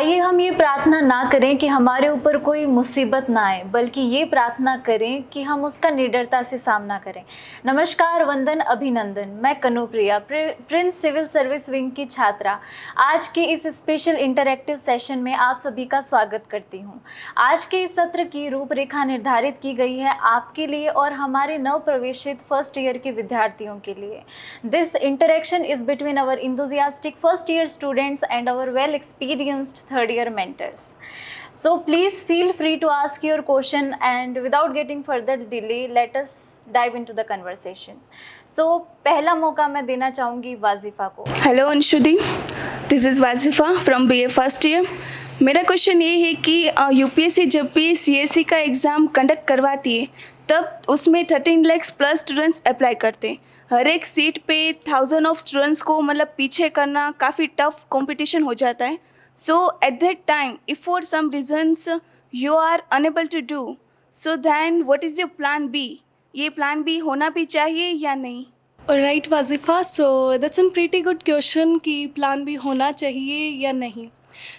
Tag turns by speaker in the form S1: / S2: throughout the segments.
S1: आइए हम ये प्रार्थना ना करें कि हमारे ऊपर कोई मुसीबत ना आए, बल्कि ये प्रार्थना करें कि हम उसका निडरता से सामना करें। नमस्कार, वंदन, अभिनंदन। मैं Kanupriya, Prince Civil Service Wing की छात्रा, आज के इस स्पेशल इंटरैक्टिव सेशन में आप सभी का स्वागत करती हूँ। आज के इस सत्र की रूपरेखा निर्धारित की गई है आपके लिए और हमारे नव प्रवेशित फर्स्ट ईयर के विद्यार्थियों के लिए। This interaction is between our enthusiastic first year students and our well experienced third year mentors. So please feel free to ask your question, and without getting further delay, let us dive into the conversation. So पहला मौका मैं देना चाहूँगी वाजिफा को।
S2: Hello Anshudi, this is Wajifa from BA first year. मेरा question ये है कि यूपीएससी जब भी CSE का एग्ज़ाम कंडक्ट करवाती है तब उसमें 13 लाख प्लस स्टूडेंट्स अप्लाई करते हैं। हर एक सीट पे 1000 ऑफ स्टूडेंट्स को मतलब पीछे करना काफ़ी टफ कंपटीशन हो जाता है। So at that time if for some reasons you are unable to do so then what is your plan B? ये प्लान बी होना भी चाहिए या नहीं?
S3: Right Wajifa, so that's an pretty good question कि प्लान भी होना चाहिए या नहीं।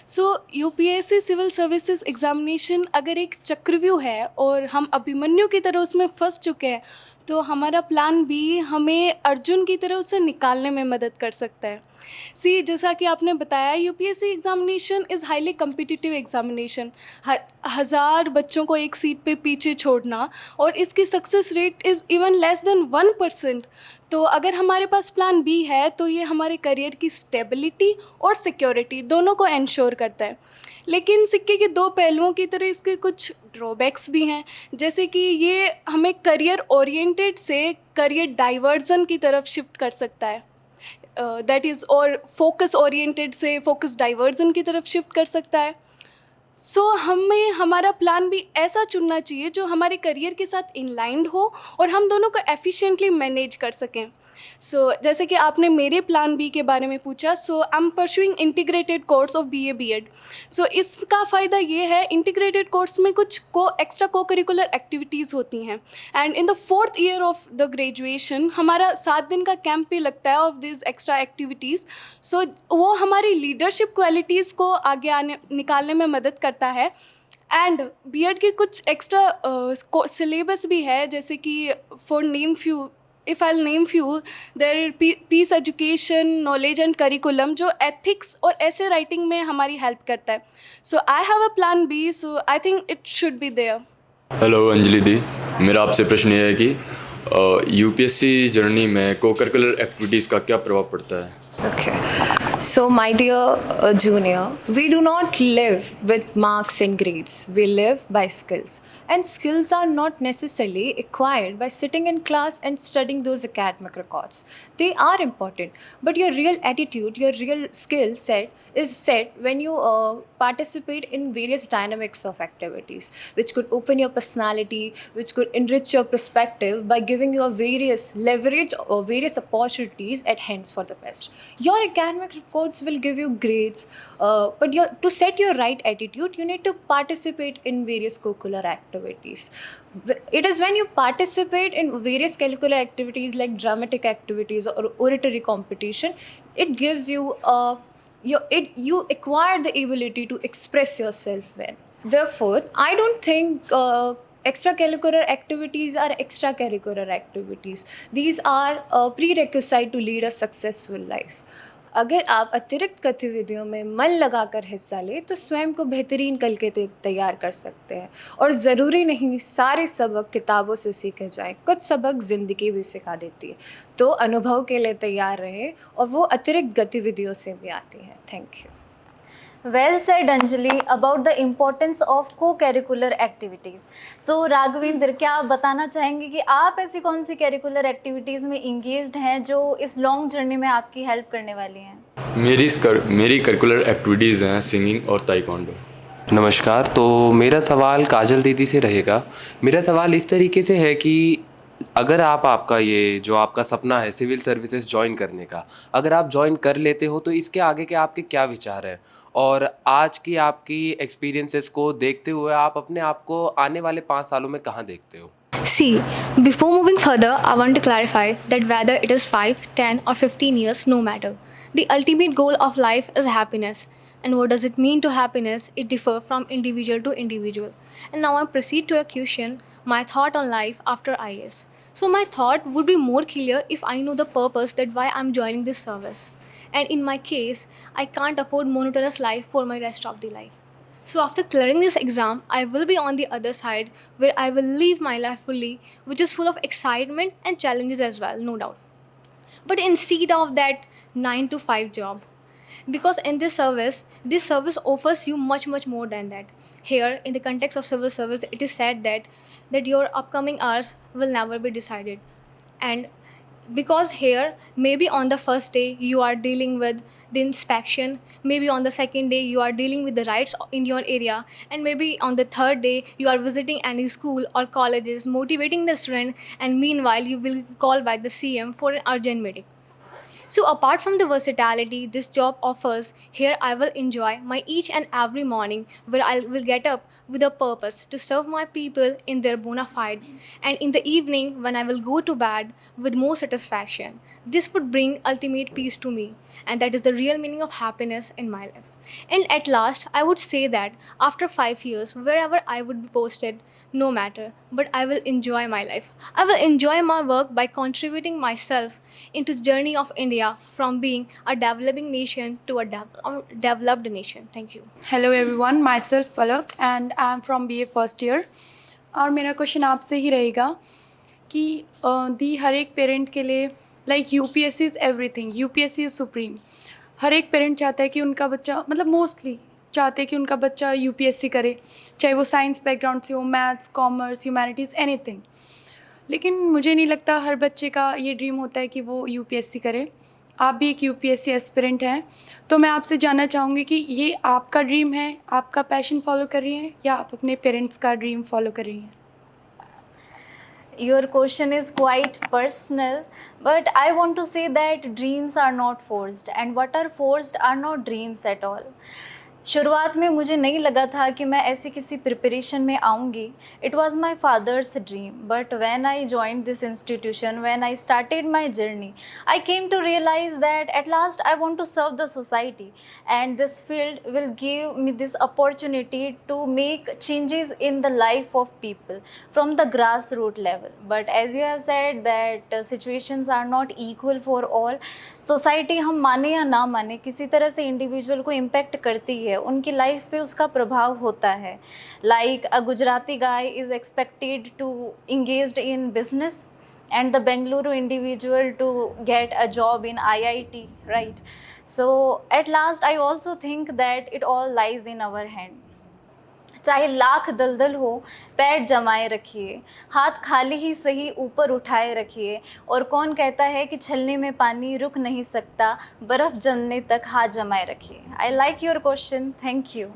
S3: So UPSC civil services examination अगर एक चक्रव्यूह है और हम अभिमन्यु की तरह उसमें फंस चुके हैं तो हमारा प्लान बी हमें अर्जुन की तरह उसे निकालने में मदद कर सकता है। जैसा कि आपने बताया, UPSC examination is highly competitive examination. 1000 बच्चों को एक सीट पे पीछे छोड़ना और इसकी success rate is even less than 1%। तो अगर हमारे पास प्लान बी है तो ये हमारे करियर की स्टेबिलिटी और सिक्योरिटी दोनों को इंश्योर करता है। लेकिन सिक्के के दो पहलुओं की तरह इसके कुछ ड्रॉबैक्स भी हैं, जैसे कि ये हमें करियर ओरिएंटेड से करियर डाइवर्जन की तरफ शिफ्ट कर सकता है, दैट इज़, और फोकस ओरिएंटेड से फोकस डाइवर्जन की तरफ शिफ्ट कर सकता है। सो हमें हमारा प्लान भी ऐसा चुनना चाहिए जो हमारे करियर के साथ इनलाइंड हो और हम दोनों को एफिशिएंटली मैनेज कर सकें। सो जैसे कि आपने मेरे प्लान बी के बारे में पूछा, so I am pursuing integrated course of BA B.Ed। So इसका फ़ायदा ये है, इंटीग्रेटेड कोर्स में कुछ एक्स्ट्रा को करिकुलर एक्टिविटीज़ होती हैं and in the 4th year of the graduation हमारा 7 दिन का कैंप भी लगता है ऑफ दिस एक्स्ट्रा एक्टिविटीज़। सो वो हमारी लीडरशिप क्वालिटीज़ को आगे निकालने में मदद करता है। एंड B.Ed के कुछ एक्स्ट्रा सिलेबस भी है, जैसे कि for name few, if I'll name few, there peace education, knowledge and curriculum जो ethics और essay writing में हमारी हेल्प करता है। So I have a plan B, so I think it should be there.
S4: Hello Anjali दी, मेरा आपसे प्रश्न ये है कि यूपीएससी जर्नी में को करिकुलर एक्टिविटीज़ का क्या प्रभाव पड़ता है?
S5: Okay. So, my dear junior, we do not live with marks and grades. We live by skills. And skills are not necessarily acquired by sitting in class and studying those academic records. They are important. But your real attitude, your real skill set is set when you participate in various dynamics of activities, which could open your personality, which could enrich your perspective by giving you a various leverage or various opportunities at hands for the best. Your academic reports will give you grades, but to set your right attitude, you need to participate in various curricular activities. It is when you participate in various curricular activities like dramatic activities or oratory competition, it gives you you acquire the ability to express yourself well. Therefore, I don't think extracurricular activities are extracurricular activities. These are a prerequisite to lead a successful life. अगर आप अतिरिक्त गतिविधियों में मन लगाकर हिस्सा लें तो स्वयं को बेहतरीन कल के तैयार कर सकते हैं। और ज़रूरी नहीं सारे सबक किताबों से सीखे जाएं, कुछ सबक ज़िंदगी भी सिखा देती है। तो अनुभव के लिए तैयार रहें और वो अतिरिक्त गतिविधियों से भी आती हैं। Thank you.
S1: Well said, Anjali, about the importance of co-curricular activities. So, Raghavendra, क्या आप बताना चाहेंगे कि आप ऐसी कौन सी करिकुलर एक्टिविटीज़ में इंगेज्ड हैं जो इस लॉन्ग जर्नी में आपकी हेल्प करने वाली हैं?
S4: मेरी करिकुलर एक्टिविटीज़ हैं सिंगिंग और ताइक्वांडो।
S6: नमस्कार, तो मेरा सवाल काजल दीदी से रहेगा। मेरा सवाल इस तरीके से है कि अगर आपका ये जो आपका सपना है सिविल सर्विसेज ज्वाइन करने का, अगर आप ज्वाइन कर लेते हो तो इसके आगे के आपके क्या विचार हैं? और आज की आपकी एक्सपीरियंसेस को देखते हुए आप अपने आप को आने वाले 5 सालों में कहाँ देखते हो?
S3: See, before moving further, I want to clarify that whether it is 5, 10 or 15 years, no matter. The ultimate goal of life is happiness. and what does it mean to happiness, it differs from individual to individual. And now I proceed to a question, my thought on life after IS. So my thought would be more clear if I know the purpose that why I'm joining this service. And in my case, I can't afford monotonous life for my rest of the life. So after clearing this exam, I will be on the other side where I will live my life fully, which is full of excitement and challenges as well, no doubt. But instead of that 9 to 5 job, because in this service offers you much more than that. Here in the context of civil service, it is said that your upcoming hours will never be decided. And because here maybe on the first day you are dealing with the inspection, maybe on the second day you are dealing with the rights in your area, and maybe on the third day you are visiting any school or colleges motivating the student, and meanwhile you will call by the CM for an urgent meeting. So apart from the versatility this job offers, here I will enjoy my each and every morning where I will get up with a purpose to serve my people in their bona fide, and in the evening when I will go to bed with more satisfaction. This would bring ultimate peace to me, and that is the real meaning of happiness in my life. And at last, I would say that after 5 years, wherever I would be posted, no matter, but I will enjoy my life. I will enjoy my work by contributing myself into the journey of India from being a developing nation to a developed nation. Thank you.
S7: Hello everyone, my self Palak and I am from BA first year. और मेरा question आपसे ही रहेगा कि दी हर एक parent के लिए like UPSC is everything, UPSC is supreme. हर एक पेरेंट चाहता है कि उनका बच्चा, मतलब मोस्टली चाहते हैं कि उनका बच्चा UPSC करे, चाहे वो साइंस बैकग्राउंड से हो, मैथ्स, कॉमर्स, ह्यूमैनिटीज़, एनीथिंग. लेकिन मुझे नहीं लगता हर बच्चे का ये ड्रीम होता है कि वो UPSC करे. आप भी एक UPSC एस्पिरेंट हैं, तो मैं आपसे जानना चाहूँगी कि ये आपका ड्रीम है, आपका पैशन फॉलो कर रही हैं, या आप अपने पेरेंट्स का ड्रीम फॉलो कर रही हैं?
S1: Your question is quite personal, but I want to say that dreams are not forced, and what are forced are not dreams at all. शुरुआत में मुझे नहीं लगा था कि मैं ऐसी किसी प्रिपरेशन में आऊँगी. It was my father's dream, but when I joined this institution, when I started my journey, I came to realise that at last I want to serve the society, and this field will give me this opportunity to make changes in the life of people from the grass root level. But as you have said that situations are not equal for all. Society हम माने या ना माने किसी तरह से individual को impact करती है, उनकी लाइफ पे उसका प्रभाव होता है. Like a Gujarati guy is expected to engaged in business and the Bengaluru individual to get a job in IIT, right? So at last I also think that it all lies in our hand. चाहे लाख दलदल हो, पैर जमाए रखिए, हाथ खाली ही सही ऊपर उठाए रखिए, और कौन कहता है कि छलने में पानी रुक नहीं सकता, बर्फ़ जमने तक हाथ जमाए रखिए. I like your question, thank you.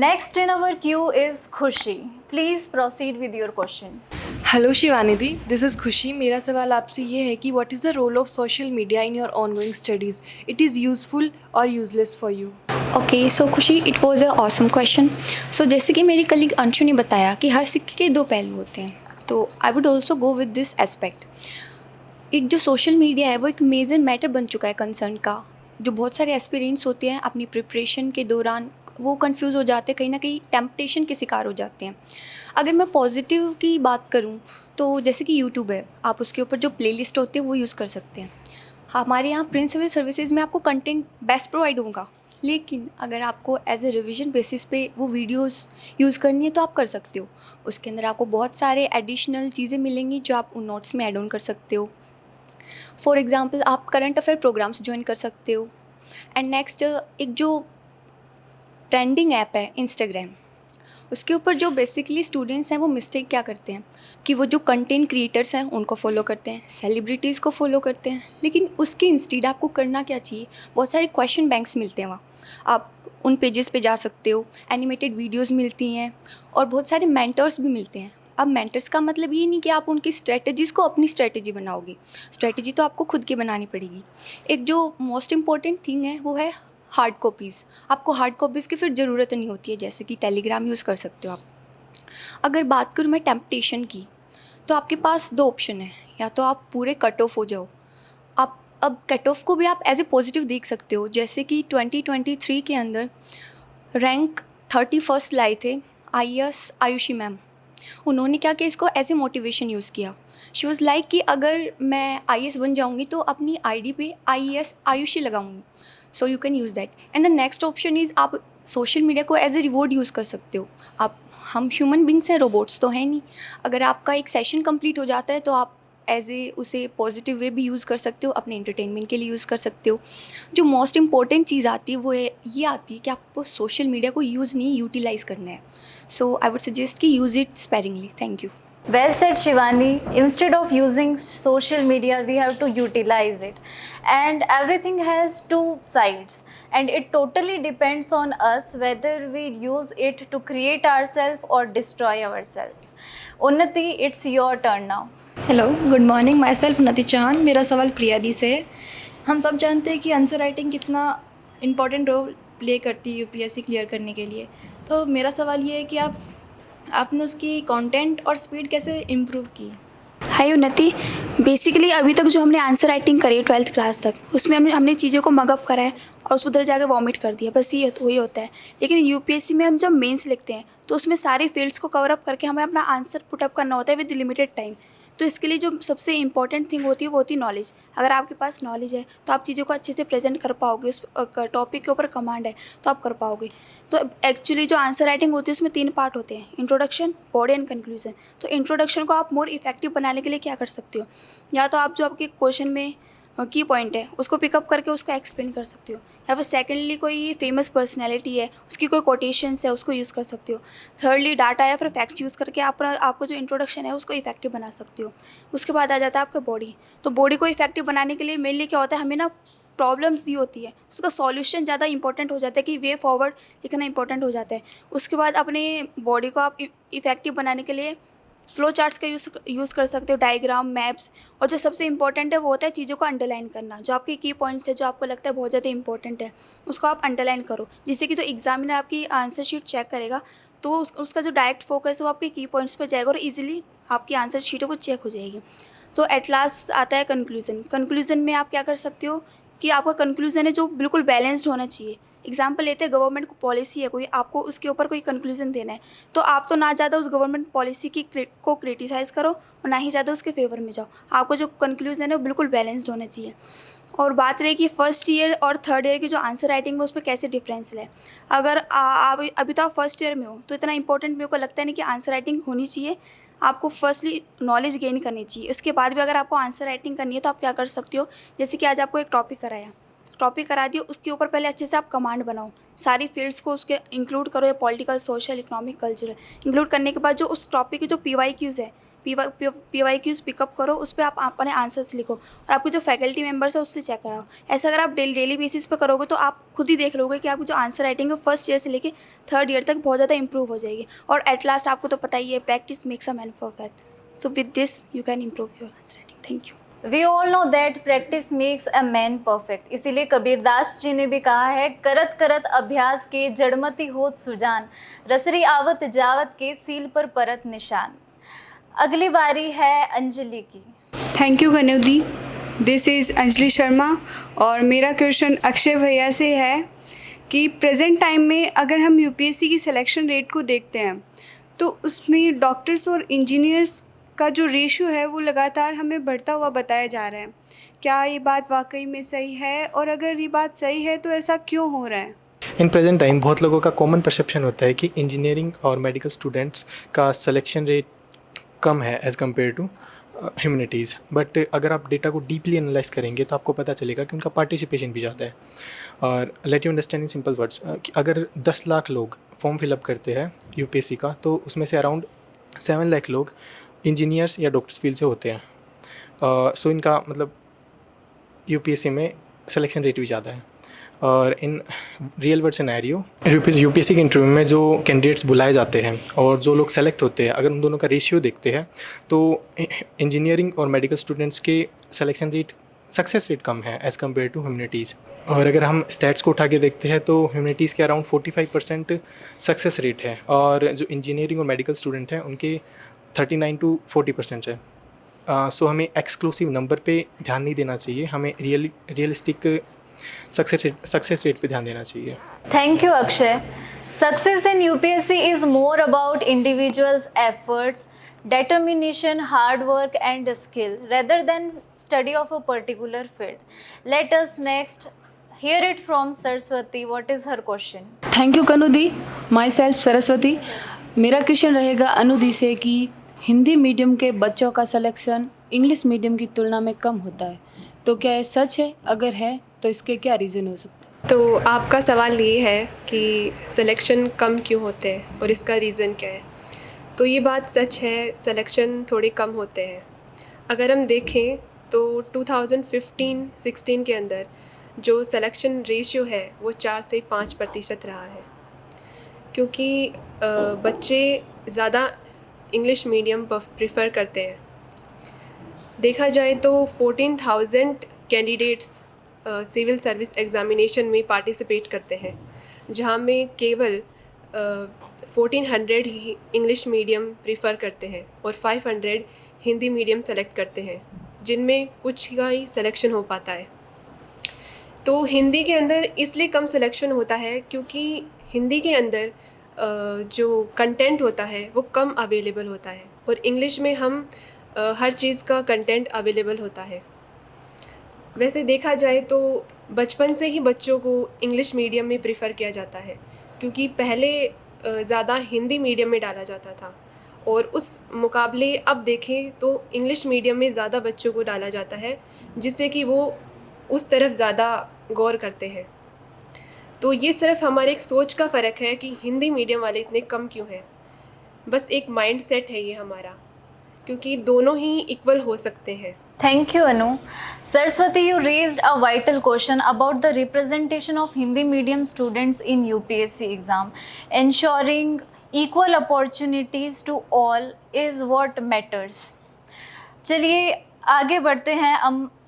S1: Next in our queue is Khushi. Please proceed with your question.
S3: Hello Shivani दी, दिस इज़ खुशी. मेरा सवाल आपसे ये है कि what is the role of social media in your ongoing studies? It is useful और useless for you?
S8: Okay, so Khushi, it was a awesome question. So जैसे कि मेरी कलीग अंशु ने बताया कि हर सिक्के के दो पहलू होते हैं, तो I would also go with this aspect. एक जो सोशल मीडिया है वो एक मेजर मैटर बन चुका है कंसर्न का. जो बहुत सारे एस्पिरेंट्स होते हैं अपनी प्रिपरेशन के दौरान वो कंफ्यूज हो जाते हैं, कहीं ना कहीं टेम्पटेशन के शिकार हो जाते हैं. अगर मैं पॉजिटिव की बात करूं तो जैसे कि यूट्यूब है, आप उसके ऊपर जो प्लेलिस्ट होते हैं वो यूज़ कर सकते हैं. हमारे यहाँ प्रिंस सिविल सर्विसेज में आपको कंटेंट बेस्ट प्रोवाइड होगा, लेकिन अगर आपको एज ए रिविजन बेसिस पे वो वीडियोस यूज़ करनी है तो आप कर सकते हो. उसके अंदर आपको बहुत सारे एडिशनल चीज़ें मिलेंगी जो आप उन नोट्स में ऐड ऑन कर सकते हो. फॉर एग्ज़ाम्पल आप करंट अफेयर प्रोग्राम्स ज्वाइन कर सकते हो. एंड नेक्स्ट, एक जो ट्रेंडिंग ऐप है इंस्टाग्राम, उसके ऊपर जो बेसिकली स्टूडेंट्स हैं वो मिस्टेक क्या करते हैं कि वो जो कंटेंट क्रिएटर्स हैं उनको फॉलो करते हैं, सेलिब्रिटीज़ को फॉलो करते हैं. लेकिन उसके इंस्टीड आपको करना क्या चाहिए, बहुत सारे क्वेश्चन बैंक्स मिलते हैं वहाँ, आप उन पेजेस पे जा सकते हो, एनिमेटेड वीडियोस मिलती हैं और बहुत सारे मेंटर्स भी मिलते हैं. अब मेंटर्स का मतलब ये नहीं कि आप उनकी स्ट्रेटजीज़ को अपनी स्ट्रेटजी बनाओगे, स्ट्रेटजी तो आपको खुद की बनानी पड़ेगी. एक जो मोस्ट इम्पॉर्टेंट थिंग है वो है हार्ड कॉपीज़. आपको हार्ड कॉपीज़ की फिर ज़रूरत नहीं होती है, जैसे कि टेलीग्राम यूज़ कर सकते हो आप. अगर बात करूँ मैं टेम्पटेशन की, तो आपके पास दो ऑप्शन है, या तो आप पूरे कट ऑफ हो जाओ, आप अब कट ऑफ को भी आप एज ए पॉजिटिव देख सकते हो, जैसे कि 2023 के अंदर रैंक 31 लाए थे IAS आयुषी मैम। उन्होंने क्या किया, इसको एज ए मोटिवेशन यूज़ किया। शी वॉज़ लाइक कि अगर मैं IAS बन जाऊँगी तो अपनी ID पे IAS आयुषी लगाऊंगी, so you can use that. And the next option is आप सोशल मीडिया को एज ए रिवॉर्ड यूज़ कर सकते हो। आप हम ह्यूमन बींग्स हैं, रोबोट्स तो हैं नहीं। अगर आपका एक सेशन कंप्लीट हो जाता है तो आप एज ए उसे पॉजिटिव वे भी यूज़ कर सकते हो, अपने एंटरटेनमेंट के लिए यूज़ कर सकते हो। जो मोस्ट इंपॉर्टेंट चीज़ आती है वो ये आती है कि आपको सोशल मीडिया को यूज़ नहीं, यूटिलाइज़ करना है। सो आई वुड सजेस्ट कि use it sparingly. Thank you.
S1: Well said, Shivani. Instead of using social media, we have to utilize it. And everything has two sides. And it totally depends on us whether we use it to create ourselves or destroy ourselves. Unnati, it's your turn now.
S9: Hello, good morning. My self उन्नति चौहान। मेरा सवाल प्रिया दी से है। हम सब जानते हैं कि आंसर राइटिंग कितना इम्पॉर्टेंट रोल प्ले करती है यूपीएससी क्लियर करने के लिए। तो मेरा सवाल ये है कि आपने उसकी कंटेंट और स्पीड कैसे इम्प्रूव की?
S2: हाय उन्नति, बेसिकली अभी तक जो हमने आंसर राइटिंग करी है 12th क्लास तक, उसमें हमने चीज़ों को मगअप करा है और उसको उधर जाकर वॉमिट कर दिया, बस ये वही होता है। लेकिन यूपीएससी में हम जब मेंस लिखते हैं तो उसमें सारे फील्ड्स को कवर अप करके हमें अपना आंसर पुटअप करना होता है विद लिमिटेड टाइम। तो इसके लिए जो सबसे इंपॉर्टेंट थिंग होती है वो होती है नॉलेज। अगर आपके पास नॉलेज है तो आप चीज़ों को अच्छे से प्रेजेंट कर पाओगे, उस टॉपिक के ऊपर कमांड है तो आप कर पाओगे। तो एक्चुअली जो आंसर राइटिंग होती है उसमें 3 पार्ट होते हैं, इंट्रोडक्शन, बॉडी एंड कंक्लूजन। तो इंट्रोडक्शन को आप मोर इफेक्टिव बनाने के लिए क्या कर सकते हो, या तो आप जो आपके क्वेश्चन में की पॉइंट है उसको पिकअप करके उसको एक्सप्लेन कर सकते हो, या फिर सेकेंडली कोई फेमस पर्सनैलिटी है उसकी कोई कोटेशंस है उसको यूज़ कर सकते हो। थर्डली डाटा या फिर फैक्ट्स यूज़ करके आपको जो इंट्रोडक्शन है उसको इफेक्टिव बना सकते हो। उसके बाद आ जाता है आपका बॉडी। तो बॉडी को इफेक्टिव बनाने के लिए मेनली क्या होता है, हमें ना प्रॉब्लम्स दी होती है, उसका सॉल्यूशन ज़्यादा इंपॉर्टेंट हो जाता है कि वे फॉरवर्ड लिखना इंपॉर्टेंट हो जाता है। उसके बाद अपने बॉडी को आप इफेक्टिव बनाने के लिए फ्लो चार्ट्स का यूज़ कर सकते हो, डायग्राम, मैप्स, और जो सबसे इंपॉर्टेंट है वो होता है चीज़ों को अंडरलाइन करना। जो आपके की पॉइंट्स है जो आपको लगता है बहुत ज़्यादा इंपॉर्टेंट है उसको आप अंडरलाइन करो, जिससे कि जो एग्जामिनर आपकी आंसर शीट चेक करेगा तो उसका जो डायरेक्ट फोकस है वो आपके की पॉइंट्स पर जाएगा और ईजिली आपकी आंसर शीट है वो चेक हो जाएगी। तो एट लास्ट आता है कंक्लूजन। कंक्लूजन में आप क्या कर सकते हो कि आपका कंक्लूजन है जो बिल्कुल बैलेंस्ड होना चाहिए। एग्जाम्पल लेते हैं, गवर्नमेंट को पॉलिसी है कोई, आपको उसके ऊपर कोई कंक्लूजन देना है तो आप तो ना ज़्यादा उस गवर्नमेंट पॉलिसी को क्रिटिसाइज़ करो और ना ही ज़्यादा उसके फेवर में जाओ। आपको जो कंक्लूजन है वो बिल्कुल बैलेंस्ड होना चाहिए। और बात रही कि फर्स्ट ईयर और थर्ड ईयर की जो आंसर राइटिंग है उस पर कैसे डिफरेंस है। अगर आप अभी तो आप फर्स्ट ईयर में हो तो इतना इंपॉर्टेंट मेरे को लगता है नहीं कि आंसर राइटिंग होनी चाहिए। आपको फर्स्टली नॉलेज गेन करनी चाहिए, उसके बाद भी अगर आपको आंसर राइटिंग करनी है तो आप क्या कर सकते हो, जैसे कि आज आपको एक टॉपिक करा दिया, उसके ऊपर पहले अच्छे से आप कमांड बनाओ, सारी फील्ड्स को उसके इंक्लूड करो, political, social, economic, cultural. Include करने के बाद जो उस टॉपिक की जो PYQs है, PYQs पिकअप करो, उस पर आप अपने आंसर्स लिखो और आपके जो फैकल्टी मेंबर्स है उससे चेक कराओ। ऐसा अगर आप डेली बेसिस पे करोगे तो आप खुद ही देख लोगे कि आपकी जो आंसर राइटिंग है फर्स्ट ईयर से लेके थर्ड ईयर तक बहुत ज़्यादा इंप्रूव हो जाएगी। और एट लास्ट आपको तो पता ही है, practice makes a man perfect. So with this you can improve your answer writing. Thank you.
S1: We all know that practice makes a man perfect. इसीलिए कबीरदास जी ने भी कहा है, करत करत अभ्यास के जड़मति होत सुजान, रसरी आवत जावत के सील पर परत निशान। अगली बारी है अंजलि की।
S10: थैंक यू कनु दी। दिस इज़ अंजलि शर्मा और मेरा क्वेश्चन अक्षय भैया से है कि प्रेजेंट टाइम में अगर हम यूपीएससी की सिलेक्शन रेट को देखते हैं तो उसमें डॉक्टर्स और इंजीनियर्स का जो रेशियो है वो लगातार हमें बढ़ता हुआ बताया जा रहा है। क्या ये बात वाकई में सही है, और अगर ये बात सही है तो ऐसा क्यों हो रहा है?
S11: इन प्रेजेंट टाइम बहुत लोगों का कॉमन परसेप्शन होता है कि इंजीनियरिंग और मेडिकल स्टूडेंट्स का सिलेक्शन रेट कम है as compare to humanities. But अगर आप डेटा को डीपली एनालाइज करेंगे तो आपको पता चलेगा कि उनका पार्टिसिपेशन भी ज़्यादा है। और let you understand in simple words कि अगर 10 लाख लोग फॉर्म फिलअप करते हैं यूपीएससी का तो उसमें से अराउंड 7 लाख लोग इंजीनियर्स या डॉक्टर्स फील्ड से होते हैं। सो इनका मतलब यूपीएससी में सिलेक्शन रेट भी ज़्यादा है। और in real world scenario UPSC के इंटरव्यू में जो कैंडिडेट्स बुलाए जाते हैं और जो लोग सेलेक्ट होते हैं, अगर उन दोनों का रेशियो देखते हैं तो इंजीनियरिंग और मेडिकल स्टूडेंट्स के सिलेक्शन रेट, सक्सेस रेट कम है एज़ कम्पेयर टू ह्यूमैनिटीज़। और अगर हम स्टैट्स को उठा के देखते हैं तो ह्यूमैनिटीज़ के अराउंड 45% सक्सेस रेट है और जो इंजीनियरिंग और मेडिकल स्टूडेंट हैं उनके 39 to 40% है। सो हमें एक्सक्लूसिव नंबर पे ध्यान नहीं देना चाहिए, हमें रियलिस्टिक सक्सेस रेट पे ध्यान देना चाहिए।
S1: Thank you, Akshay. Success in UPSC is more about individuals' efforts, determination, hard work, and skill rather than study of a particular field. Let us next hear it from Saraswati. What is her question?
S12: Thank you कनु दी। My self Saraswati. मेरा question रहेगा अनु दी से कि Hindi medium के बच्चों का selection English medium की तुलना में कम होता है, तो क्या ये सच है? अगर है तो इसके क्या रीज़न हो सकते हैं?
S13: तो आपका सवाल ये है कि सिलेक्शन कम क्यों होते हैं और इसका रीज़न क्या है। तो ये बात सच है, सिलेक्शन थोड़े कम होते हैं। अगर हम देखें तो 2015-16 के अंदर जो सिलेक्शन रेशियो है वो 4 से 5% रहा है, क्योंकि बच्चे ज़्यादा इंग्लिश मीडियम प्रेफर करते हैं। देखा जाए तो 14,000 कैंडिडेट्स सिविल सर्विस एग्ज़ामिनेशन में पार्टिसिपेट करते हैं, जहाँ में केवल 1400 ही इंग्लिश मीडियम प्रेफर करते हैं और 500 हिंदी मीडियम सेलेक्ट करते हैं, जिनमें कुछ का ही सिलेक्शन हो पाता है। तो हिंदी के अंदर इसलिए कम सिलेक्शन होता है क्योंकि हिंदी के अंदर जो कंटेंट होता है वो कम अवेलेबल होता है और इंग्लिश में हम हर चीज़ का कंटेंट अवेलेबल होता है। वैसे देखा जाए तो बचपन से ही बच्चों को इंग्लिश मीडियम में प्रेफर किया जाता है, क्योंकि पहले ज़्यादा हिंदी मीडियम में डाला जाता था और उस मुकाबले अब देखें तो इंग्लिश मीडियम में ज़्यादा बच्चों को डाला जाता है, जिससे कि वो उस तरफ ज़्यादा गौर करते हैं। तो ये सिर्फ हमारे एक सोच का फ़र्क है कि हिंदी मीडियम वाले इतने कम क्यों हैं। बस एक माइंड सेट है ये हमारा, क्योंकि दोनों ही इक्वल हो सकते हैं।
S1: Thank you, Anu. Saraswati, you raised a vital question about the representation of Hindi medium students in UPSC exam. Ensuring equal opportunities to all is what matters. चलिए आगे बढ़ते हैं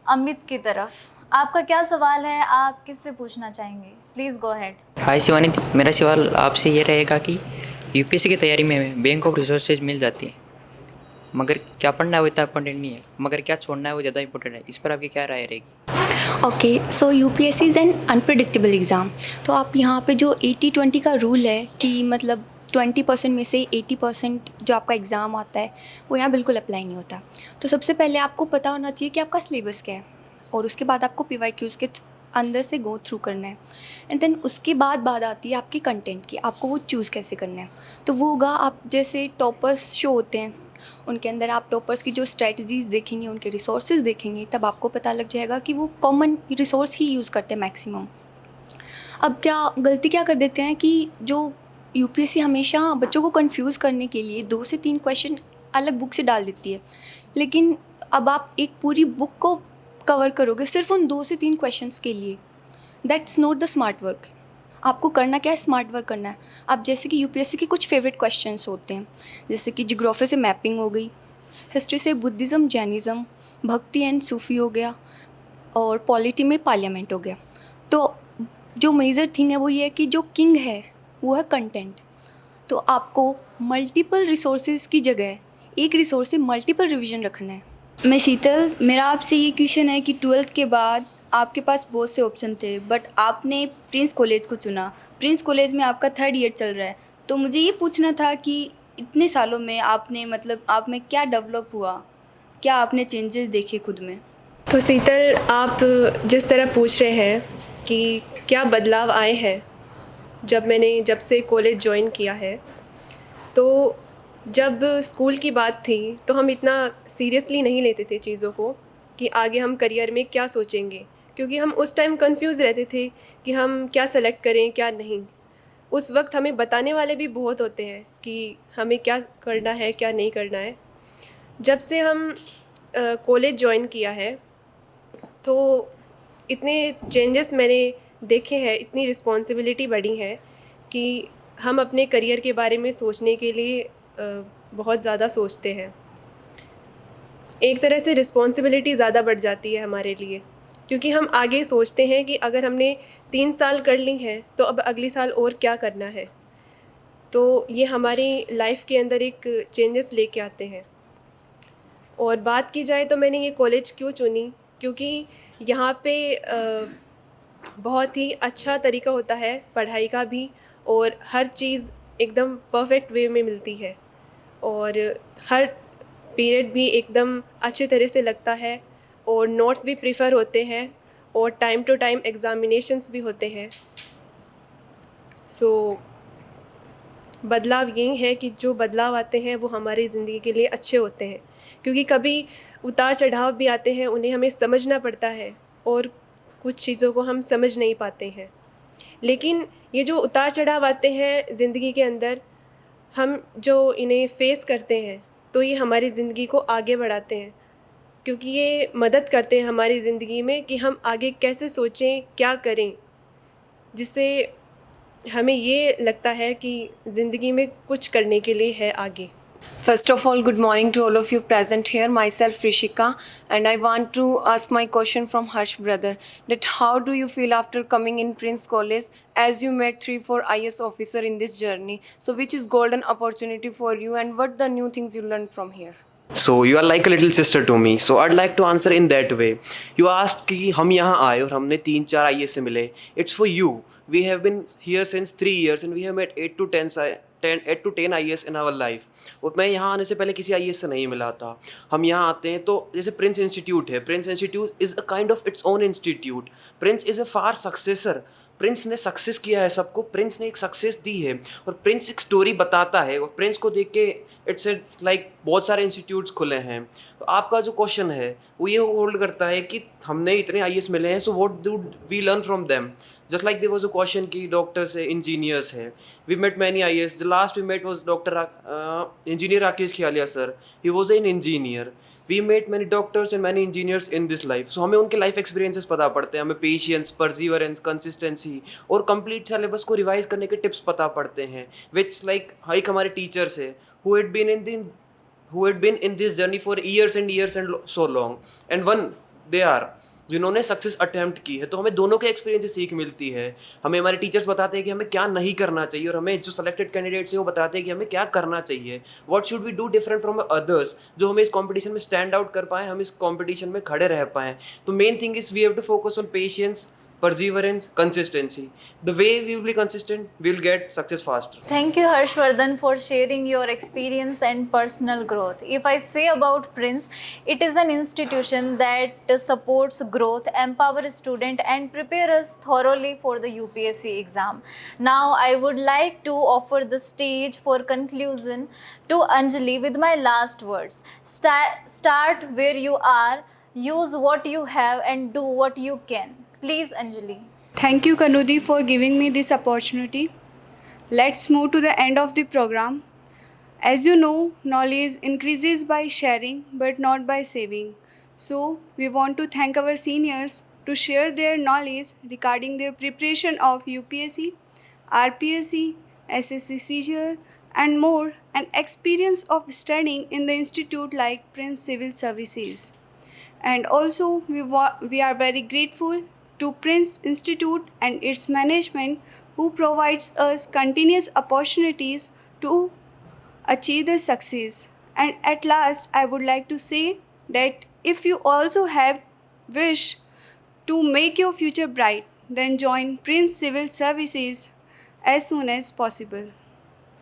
S1: अमित की तरफ। आपका क्या सवाल है, आप किससे पूछना चाहेंगे? Please go ahead.
S14: Hi Shivani, मेरा सवाल आपसे ये रहेगा कि यूपीएससी की तैयारी में बैंक ऑफ रिसोर्सेज मिल जाती है, मगर क्या पढ़ना है वो इतना इंपॉर्टेंट नहीं है, मगर क्या छोड़ना है वो ज़्यादा इंपॉर्टेंट है। इस पर आपकी क्या राय रहेगी?
S8: Okay, so UPSC is an unpredictable exam. तो आप यहाँ पे जो 80-20 का रूल है कि मतलब 20% में से 80% जो आपका एग्ज़ाम आता है वो यहाँ बिल्कुल अप्लाई नहीं होता। तो सबसे पहले आपको पता होना चाहिए कि आपका सिलेबस क्या है, और उसके बाद आपको PYQs के अंदर से गो थ्रू करना है। एंड देन उसके बाद बात आती है आपकी कंटेंट की, आपको वो चूज़ कैसे करना है। तो वो होगा, आप जैसे टॉपर्स शो होते हैं उनके अंदर आप टॉपर्स की जो स्ट्रेटजीज़ देखेंगे, उनके रिसोर्सेज देखेंगे, तब आपको पता लग जाएगा कि वो कॉमन रिसोर्स ही यूज़ करते हैं मैक्सिमम। अब गलती क्या कर देते हैं कि जो यूपीएससी हमेशा बच्चों को कंफ्यूज करने के लिए 2 से 3 क्वेश्चन अलग बुक से डाल देती है, लेकिन अब आप एक पूरी बुक को कवर करोगे सिर्फ उन 2 से 3 क्वेश्चंस के लिए। That's not the smart work. आपको करना क्या है, स्मार्ट वर्क करना है। आप जैसे कि यूपीएससी के कुछ फेवरेट क्वेश्चंस होते हैं, जैसे कि जियोग्राफी से मैपिंग हो गई, हिस्ट्री से बुद्धिज़्म, जैनिज़्म, भक्ति एंड सूफी हो गया, और पॉलिटी में पार्लियामेंट हो गया। तो जो मेजर थिंग है वो ये है कि जो किंग है वो है कंटेंट। तो आपको मल्टीपल रिसोर्सेज की जगह एक रिसोर्स से मल्टीपल रिवीजन रखना है।
S2: मैं शीतल, मेरा आपसे ये क्वेश्चन है कि 12th के बाद आपके पास बहुत से ऑप्शन थे, बट आपने प्रिंस कॉलेज को चुना। प्रिंस कॉलेज में आपका 3rd ईयर चल रहा है, तो मुझे ये पूछना था कि इतने सालों में आपने मतलब आप में क्या डेवलप हुआ, क्या आपने चेंजेस देखे खुद में?
S13: तो शीतल, आप जिस तरह पूछ रहे हैं कि क्या बदलाव आए हैं जब से कॉलेज ज्वाइन किया है, तो जब स्कूल की बात थी तो हम इतना सीरियसली नहीं लेते थे चीज़ों को कि आगे हम करियर में क्या सोचेंगे, क्योंकि हम उस टाइम कंफ्यूज रहते थे कि हम क्या सेलेक्ट करें क्या नहीं। उस वक्त हमें बताने वाले भी बहुत होते हैं कि हमें क्या करना है क्या नहीं करना है। जब से हम कॉलेज ज्वाइन किया है तो इतने चेंजेस मैंने देखे हैं, इतनी रिस्पॉन्सिबिलिटी बढ़ी है कि हम अपने करियर के बारे में सोचने के लिए बहुत ज़्यादा सोचते हैं। एक तरह से रिस्पॉन्सिबिलिटी ज़्यादा बढ़ जाती है हमारे लिए, क्योंकि हम आगे सोचते हैं कि अगर हमने 3 साल कर ली हैं तो अब अगले साल और क्या करना है। तो ये हमारी लाइफ के अंदर एक चेंजेस लेके आते हैं। और बात की जाए तो मैंने ये कॉलेज क्यों चुनी, क्योंकि यहाँ पे बहुत ही अच्छा तरीका होता है पढ़ाई का भी, और हर चीज़ एकदम परफेक्ट वे में मिलती है, और हर पीरियड भी एकदम अच्छे तरह से लगता है, और नोट्स भी प्रीफर होते हैं, और टाइम टू टाइम एग्ज़ामिनेशंस भी होते हैं। सो बदलाव यही है कि जो बदलाव आते हैं वो हमारी ज़िंदगी के लिए अच्छे होते हैं, क्योंकि कभी उतार चढ़ाव भी आते हैं, उन्हें हमें समझना पड़ता है, और कुछ चीज़ों को हम समझ नहीं पाते हैं। लेकिन ये जो उतार चढ़ाव आते हैं ज़िंदगी के अंदर, हम जो इन्हें फेस करते हैं तो ये हमारी ज़िंदगी को आगे बढ़ाते हैं, क्योंकि ये मदद करते हैं हमारी ज़िंदगी में कि हम आगे कैसे सोचें, क्या करें, जिससे हमें ये लगता है कि ज़िंदगी में कुछ करने के लिए है आगे।
S15: First of all, good morning to all of you present here. Myself Rishika, and I want to ask my question from Harsh brother, that how do you feel after coming in Prince College, as you met 3-4 IS officer in this journey? So which is golden opportunity for you, and what the new things you learned from here?
S16: So you are like a little sister to me. So I'd like to answer in that way. You asked कि हम यहाँ आए और हमने 3-4 IS से मिले. It's for you. We have been here since 3 years and we have met 8 to 10 IS in our life. और मैं यहाँ आने से पहले किसी IS से नहीं मिला था. हम यहाँ आते हैं तो जैसे प्रिंस इंस्टीट्यूट है. Prince institute is a kind of its own institute. Prince is a far successor. Prince ने सक्सेस किया है सबको, प्रिंस ने एक सक्सेस दी है, और प्रिंस एक स्टोरी बताता है, और प्रिंस को देख के इट्स लाइक बहुत सारे इंस्टीट्यूट्स खुले हैं. तो आपका जो क्वेश्चन है वो ये होल्ड करता है कि हमने इतने IS मिले हैं, so what do we learn from them. Just like there was a question कि डॉक्टर्स है, इंजीनियर्स है. We met many IS. The last we met was Dr. Engineer Rakesh Khialia sir. He was an engineer. We met many doctors and many engineers in this life. So हमें उनके life experiences पता पड़ते हैं, हमें patience, perseverance, consistency और complete syllabus को revise करने के टिप्स पता पड़ते हैं. विच लाइक हमारे टीचर्स है who had been in this journey for years and so long, and one they are जिन्होंने सक्सेस अटैम्प्ट की है. तो हमें दोनों के एक्सपीरियंस से सीख मिलती है. हमें हमारे टीचर्स बताते हैं कि हमें क्या नहीं करना चाहिए, और हमें जो सेलेक्टेड कैंडिडेट्स हैं वो बताते हैं कि हमें क्या करना चाहिए. What should we do different from others, जो हमें इस कंपटीशन में स्टैंड आउट कर पाएँ, हम इस कंपटीशन में खड़े रह पाएँ. तो main thing is we have to focus on patience, perseverance, consistency. The way we will be consistent, we will get success faster.
S1: Thank you, Harshvardhan, for sharing your experience and personal growth. If I say about Prince, it is an institution that supports growth, empowers students, and prepares us thoroughly for the UPSC exam. Now, I would like to offer the stage for conclusion to Anjali with my last words. Start where you are, use what you have, and do what you can. Please, Anjali.
S10: Thank you, Kanudi, for giving me this opportunity. Let's move to the end of the program. As you know, knowledge increases by sharing but not by saving. So, we want to thank our seniors to share their knowledge regarding their preparation of UPSC, RPSC, SSC CGL, and more, and experience of studying in the institute like Prince Civil Services. And also, we are very grateful to Prince Institute and its management, who provides us continuous opportunities to achieve the success. And at last, I would like to say that if you also have wish to make your future bright, then join Prince Civil Services as soon as possible.